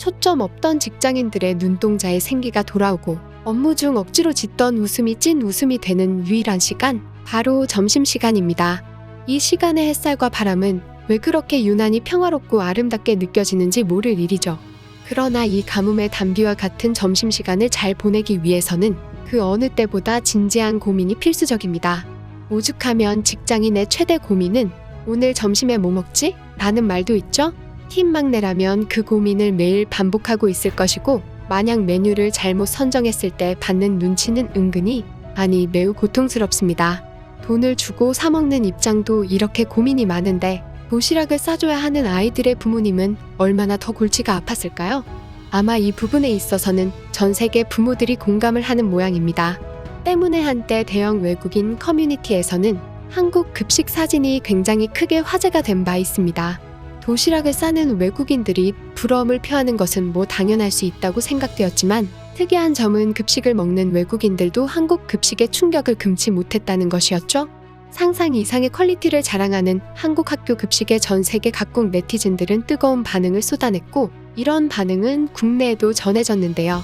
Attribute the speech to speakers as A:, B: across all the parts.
A: 초점 없던 직장인들의 눈동자에 생기가 돌아오고 업무 중 억지로 짓던 웃음이 찐 웃음이 되는 유일한 시간, 바로 점심시간입니다. 이 시간의 햇살과 바람은 왜 그렇게 유난히 평화롭고 아름답게 느껴지는지 모를 일이죠. 그러나 이 가뭄의 단비와 같은 점심시간을 잘 보내기 위해서는 그 어느 때보다 진지한 고민이 필수적입니다. 오죽하면 직장인의 최대 고민은 오늘 점심에 뭐 먹지? 라는 말도 있죠. 팀 막내라면 그 고민을 매일 반복하고 있을 것이고, 만약 메뉴를 잘못 선정했을 때 받는 눈치는 은근히, 아니 매우 고통스럽습니다. 돈을 주고 사 먹는 입장도 이렇게 고민이 많은데 도시락을 싸줘야 하는 아이들의 부모님은 얼마나 더 골치가 아팠을까요? 아마 이 부분에 있어서는 전 세계 부모들이 공감을 하는 모양입니다. 때문에 한때 대형 외국인 커뮤니티에서는 한국 급식 사진이 굉장히 크게 화제가 된 바 있습니다. 도시락을 싸는 외국인들이 부러움을 표하는 것은 뭐 당연할 수 있다고 생각되었지만, 특이한 점은 급식을 먹는 외국인들도 한국 급식의 충격을 금치 못했다는 것이었죠. 상상 이상의 퀄리티를 자랑하는 한국 학교 급식에 전 세계 각국 네티즌들은 뜨거운 반응을 쏟아냈고, 이런 반응은 국내에도 전해졌는데요.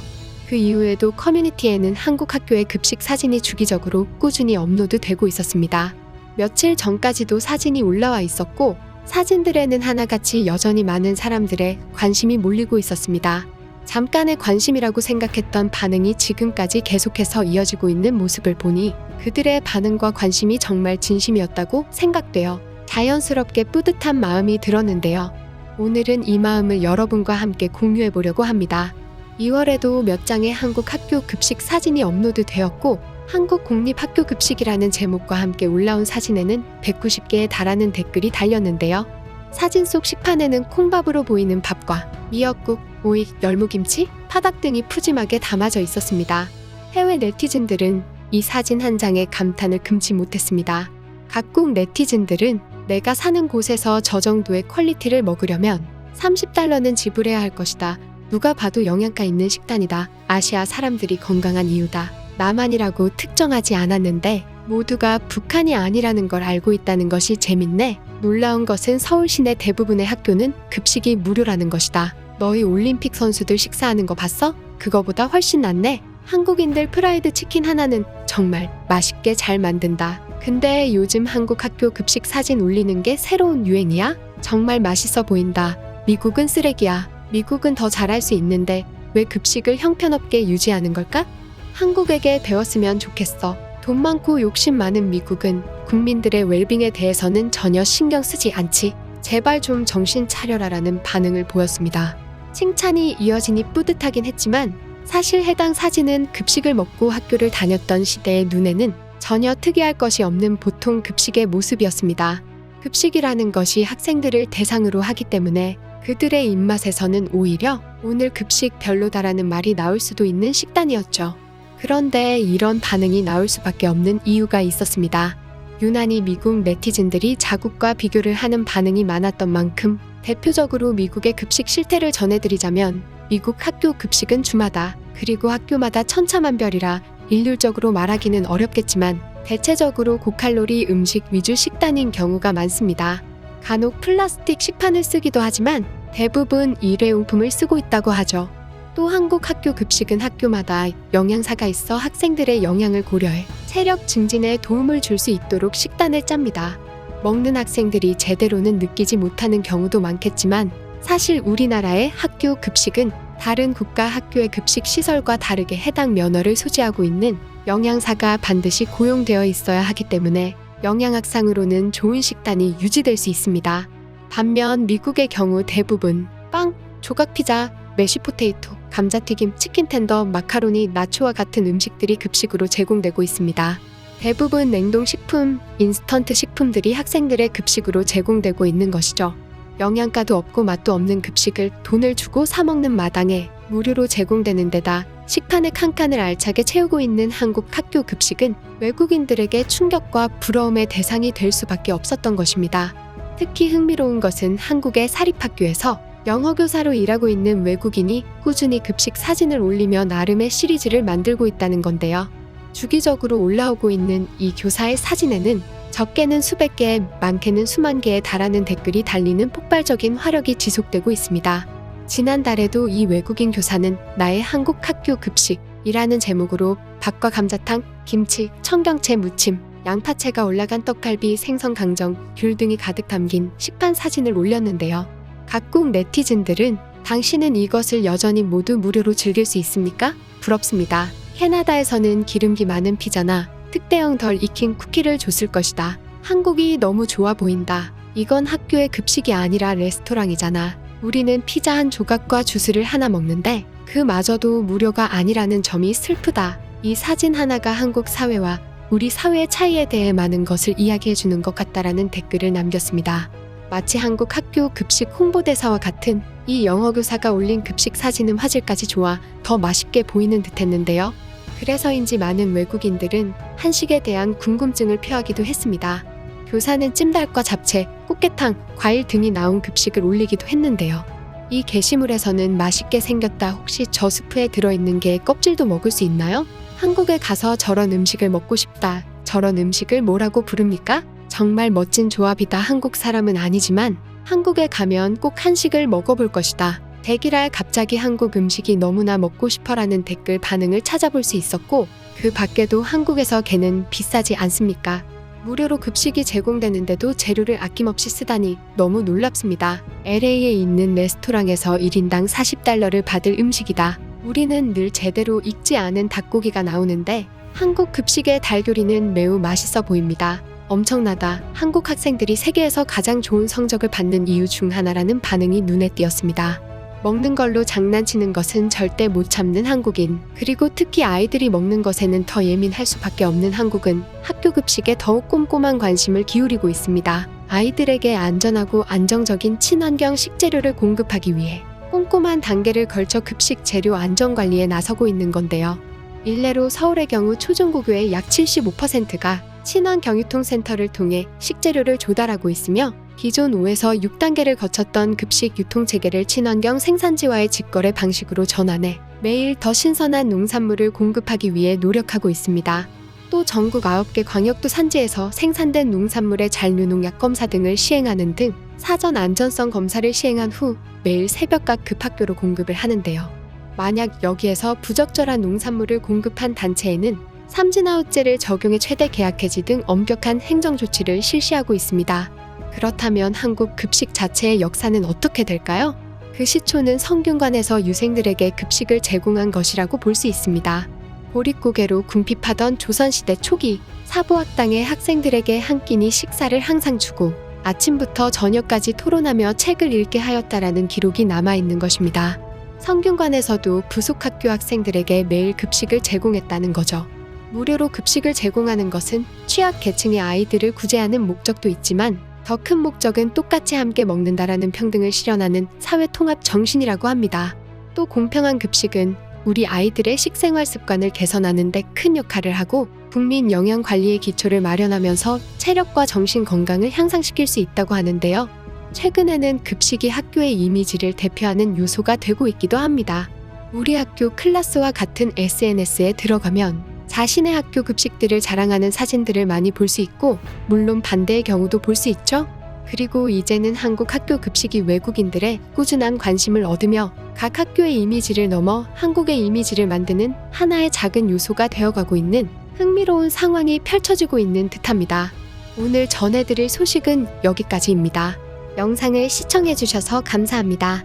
A: 그 이후에도 커뮤니티에는 한국 학교의 급식 사진이 주기적으로 꾸준히 업로드되고 있었습니다. 며칠 전까지도 사진이 올라와 있었고, 사진들에는 하나같이 여전히 많은 사람들의 관심이 몰리고 있었습니다. 잠깐의 관심이라고 생각했던 반응이 지금까지 계속해서 이어지고 있는 모습을 보니 그들의 반응과 관심이 정말 진심이었다고 생각되어 자연스럽게 뿌듯한 마음이 들었는데요. 오늘은 이 마음을 여러분과 함께 공유해 보려고 합니다. 2월에도 몇 장의 한국 학교 급식 사진이 업로드되었고, 한국 공립학교 급식이라는 제목과 함께 올라온 사진에는 190개에 달하는 댓글이 달렸는데요. 사진 속 식판에는 콩밥으로 보이는 밥과 미역국, 오이, 열무김치, 파닭 등이 푸짐하게 담아져 있었습니다. 해외 네티즌들은 이 사진 한 장에 감탄을 금치 못했습니다. 각국 네티즌들은 내가 사는 곳에서 저 정도의 퀄리티를 먹으려면 $30는 지불해야 할 것이다. 누가 봐도 영양가 있는 식단이다. 아시아 사람들이 건강한 이유다. 나만이라고 특정하지 않았는데 모두가 북한이 아니라는 걸 알고 있다는 것이 재밌네. 놀라운 것은 서울 시내 대부분의 학교는 급식이 무료라는 것이다. 너희 올림픽 선수들 식사하는 거 봤어? 그거보다 훨씬 낫네. 한국인들 프라이드 치킨 하나는 정말 맛있게 잘 만든다. 근데 요즘 한국 학교 급식 사진 올리는 게 새로운 유행이야? 정말 맛있어 보인다. 미국은 쓰레기야. 미국은 더 잘할 수 있는데 왜 급식을 형편없게 유지하는 걸까? 한국에게 배웠으면 좋겠어. 돈 많고 욕심 많은 미국은 국민들의 웰빙에 대해서는 전혀 신경 쓰지 않지. 제발 좀 정신 차려라라는 반응을 보였습니다. 칭찬이 이어지니 뿌듯하긴 했지만 사실 해당 사진은 급식을 먹고 학교를 다녔던 시대의 눈에는 전혀 특이할 것이 없는 보통 급식의 모습이었습니다. 급식이라는 것이 학생들을 대상으로 하기 때문에 그들의 입맛에서는 오히려 오늘 급식 별로다라는 말이 나올 수도 있는 식단이었죠. 그런데 이런 반응이 나올 수밖에 없는 이유가 있었습니다. 유난히 미국 네티즌들이 자국과 비교를 하는 반응이 많았던 만큼 대표적으로 미국의 급식 실태를 전해드리자면 미국 학교 급식은 주마다 그리고 학교마다 천차만별이라 일률적으로 말하기는 어렵겠지만 대체적으로 고칼로리 음식 위주 식단인 경우가 많습니다. 간혹 플라스틱 식판을 쓰기도 하지만 대부분 일회용품을 쓰고 있다고 하죠. 또 한국 학교 급식은 학교마다 영양사가 있어 학생들의 영양을 고려해 체력 증진에 도움을 줄 수 있도록 식단을 짭니다. 먹는 학생들이 제대로는 느끼지 못하는 경우도 많겠지만 사실 우리나라의 학교 급식은 다른 국가 학교의 급식 시설과 다르게 해당 면허를 소지하고 있는 영양사가 반드시 고용되어 있어야 하기 때문에 영양학상으로는 좋은 식단이 유지될 수 있습니다. 반면 미국의 경우 대부분 빵, 조각피자, 메쉬포테이토, 감자튀김, 치킨텐더, 마카로니, 나초와 같은 음식들이 급식으로 제공되고 있습니다. 대부분 냉동식품, 인스턴트 식품들이 학생들의 급식으로 제공되고 있는 것이죠. 영양가도 없고 맛도 없는 급식을 돈을 주고 사 먹는 마당에 무료로 제공되는 데다 식판의 칸칸을 알차게 채우고 있는 한국 학교 급식은 외국인들에게 충격과 부러움의 대상이 될 수밖에 없었던 것입니다. 특히 흥미로운 것은 한국의 사립학교에서 영어교사로 일하고 있는 외국인이 꾸준히 급식 사진을 올리며 나름의 시리즈를 만들고 있다는 건데요. 주기적으로 올라오고 있는 이 교사의 사진에는 적게는 수백 개, 많게는 수만 개에 달하는 댓글이 달리는 폭발적인 화력이 지속되고 있습니다. 지난달에도 이 외국인 교사는 나의 한국 학교 급식이라는 제목으로 밥과 감자탕, 김치, 청경채 무침, 양파채가 올라간 떡갈비, 생선 강정, 귤 등이 가득 담긴 식판 사진을 올렸는데요. 각국 네티즌들은 당신은 이것을 여전히 모두 무료로 즐길 수 있습니까? 부럽습니다. 캐나다에서는 기름기 많은 피자나 특대형 덜 익힌 쿠키를 줬을 것이다. 한국이 너무 좋아 보인다. 이건 학교의 급식이 아니라 레스토랑이잖아. 우리는 피자 한 조각과 주스를 하나 먹는데 그마저도 무료가 아니라는 점이 슬프다. 이 사진 하나가 한국 사회와 우리 사회의 차이에 대해 많은 것을 이야기해주는 것 같다라는 댓글을 남겼습니다. 마치 한국 학교 급식 홍보대사와 같은 이 영어교사가 올린 급식 사진은 화질까지 좋아 더 맛있게 보이는 듯했는데요. 그래서인지 많은 외국인들은 한식에 대한 궁금증을 표하기도 했습니다. 교사는 찜닭과 잡채, 꽃게탕, 과일 등이 나온 급식을 올리기도 했는데요. 이 게시물에서는 맛있게 생겼다. 혹시 저 스프에 들어있는 게 껍질도 먹을 수 있나요? 한국에 가서 저런 음식을 먹고 싶다. 저런 음식을 뭐라고 부릅니까? 정말 멋진 조합이다. 한국 사람은 아니지만 한국에 가면 꼭 한식을 먹어볼 것이다. 대기랄 갑자기 한국 음식이 너무나 먹고 싶어라는 댓글 반응을 찾아볼 수 있었고 그 밖에도 한국에서 게는 비싸지 않습니까? 무료로 급식이 제공되는데도 재료를 아낌없이 쓰다니 너무 놀랍습니다. LA에 있는 레스토랑에서 1인당 40달러를 받을 음식이다. 우리는 늘 제대로 익지 않은 닭고기가 나오는데 한국 급식의 닭요리는 매우 맛있어 보입니다. 엄청나다. 한국 학생들이 세계에서 가장 좋은 성적을 받는 이유 중 하나라는 반응이 눈에 띄었습니다. 먹는 걸로 장난치는 것은 절대 못 참는 한국인, 그리고 특히 아이들이 먹는 것에는 더 예민할 수밖에 없는 한국은 학교 급식에 더욱 꼼꼼한 관심을 기울이고 있습니다. 아이들에게 안전하고 안정적인 친환경 식재료를 공급하기 위해 꼼꼼한 단계를 걸쳐 급식 재료 안전 관리에 나서고 있는 건데요. 일례로 서울의 경우 초중고교의 약 75%가 친환경유통센터를 통해 식재료를 조달하고 있으며 기존 5에서 6단계를 거쳤던 급식 유통체계를 친환경 생산지와의 직거래 방식으로 전환해 매일 더 신선한 농산물을 공급하기 위해 노력하고 있습니다. 또 전국 9개 광역도 산지에서 생산된 농산물의 잔류농약 검사 등을 시행하는 등 사전 안전성 검사를 시행한 후 매일 새벽각 급학교로 공급을 하는데요. 만약 여기에서 부적절한 농산물을 공급한 단체에는 삼진아웃제를 적용해 최대 계약 해지 등 엄격한 행정조치를 실시하고 있습니다. 그렇다면 한국 급식 자체의 역사는 어떻게 될까요? 그 시초는 성균관에서 유생들에게 급식을 제공한 것이라고 볼 수 있습니다. 보릿고개로 궁핍하던 조선시대 초기 사부학당의 학생들에게 한 끼니 식사를 항상 주고 아침부터 저녁까지 토론하며 책을 읽게 하였다라는 기록이 남아있는 것입니다. 성균관에서도 부속학교 학생들에게 매일 급식을 제공했다는 거죠. 무료로 급식을 제공하는 것은 취약 계층의 아이들을 구제하는 목적도 있지만 더 큰 목적은 똑같이 함께 먹는다라는 평등을 실현하는 사회통합 정신이라고 합니다. 또 공평한 급식은 우리 아이들의 식생활 습관을 개선하는 데 큰 역할을 하고 국민 영양 관리의 기초를 마련하면서 체력과 정신 건강을 향상시킬 수 있다고 하는데요. 최근에는 급식이 학교의 이미지를 대표하는 요소가 되고 있기도 합니다. 우리 학교 클라스와 같은 SNS에 들어가면 자신의 학교 급식들을 자랑하는 사진들을 많이 볼 수 있고 물론 반대의 경우도 볼 수 있죠. 그리고 이제는 한국 학교 급식이 외국인들의 꾸준한 관심을 얻으며 각 학교의 이미지를 넘어 한국의 이미지를 만드는 하나의 작은 요소가 되어가고 있는 흥미로운 상황이 펼쳐지고 있는 듯합니다. 오늘 전해드릴 소식은 여기까지입니다. 영상을 시청해주셔서 감사합니다.